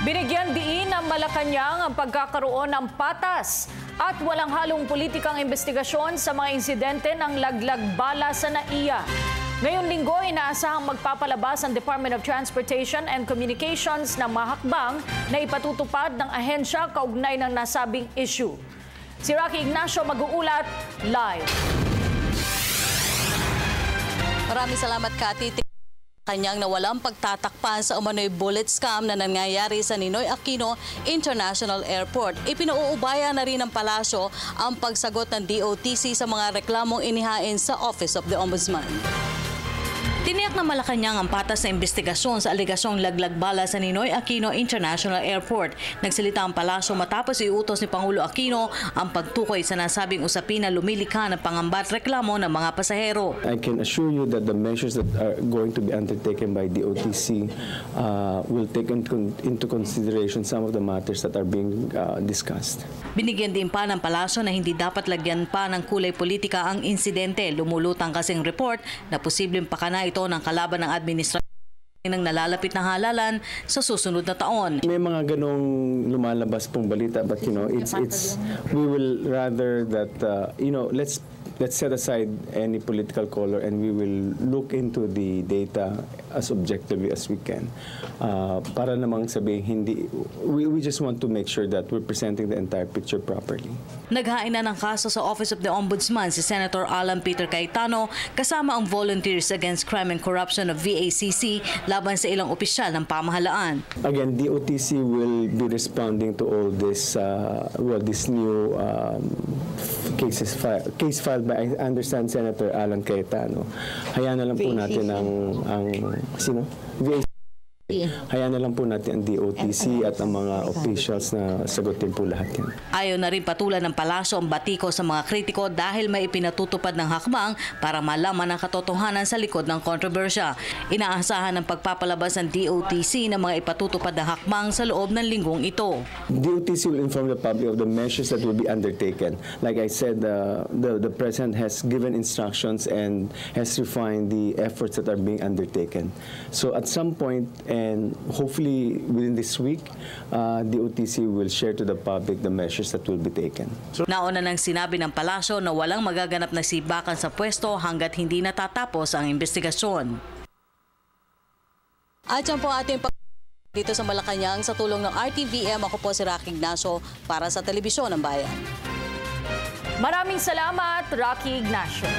Binigyan diin ng Malacanang ang pagkakaroon ng patas at walang halong politikang investigasyon sa mga insidente ng laglag bala sa NAIA. Ngayong linggo, inaasahang magpapalabas ang Department of Transportation and Communications ng mga hakbang na ipatutupad ng ahensya kaugnay ng nasabing issue. Si Rocky Ignacio mag-uulat live. Maraming salamat, Cathy. Kanyang nawalang pagtatakpan sa umano'y bullet scam na nangyayari sa Ninoy Aquino International Airport. Ipinauubaya na rin ng palasyo ang pagsagot ng DOTC sa mga reklamong inihain sa Office of the Ombudsman. Tiniyak na Malacanang ang patas na investigasyon sa aligasyong laglag bala sa Ninoy Aquino International Airport. Nagsalita ang palasyo matapos iutos ni Pangulo Aquino ang pagtukoy sa nasabing usapin na lumilikha ng pangamba at reklamo ng mga pasahero. I can assure you that the measures that are going to be undertaken by DOTC will take into consideration some of the matters that are being discussed. Binigyan din pa ng palasyo na hindi dapat lagyan pa ng kulay politika ang insidente. Lumulutang kasing report na posibleng pakana ito ng kalaban ng administrasyon ng nalalapit na halalan sa susunod na taon. May mga ganong lumalabas pong balita, but we will rather that let's set aside any political color and we will look into the data as objectively as we can. Para namang sabihin, we just want to make sure that we're presenting the entire picture properly. Naghain na ng kaso sa Office of the Ombudsman si Senator Alan Peter Cayetano kasama ang Volunteers Against Crime and Corruption of VACC laban sa ilang opisyal ng pamahalaan. Again, DOTC will be responding to all this this new case filed by, I understand, Senator Alan Cayetano. Hayaan na lang po natin ang sino? VACC. Hayaan na lang po natin ang DOTC at ang mga officials na sagutin po lahat yan. Ayaw na rin patulan ng palasyo ang batiko sa mga kritiko dahil may ipinatutupad ng hakbang para malaman ang katotohanan sa likod ng kontrobersya. Inaasahan ng pagpapalabas ng DOTC ng mga ipatutupad na hakbang sa loob ng linggong ito. DOTC will inform the public of the measures that will be undertaken. Like I said, the President has given instructions and has refined the efforts that are being undertaken. So at some point, and hopefully within this week, DOTC will share to the public the measures that will be taken. Nauna nang sinabi ng palasyo na walang magaganap na sibakan sa pwesto hanggat hindi natatapos ang investigasyon. At yan po ating dito sa Malacanang sa tulong ng RTVM. Ako po si Rocky Ignacio para sa Telebisyon ng Bayan. Maraming salamat, Rocky Ignacio.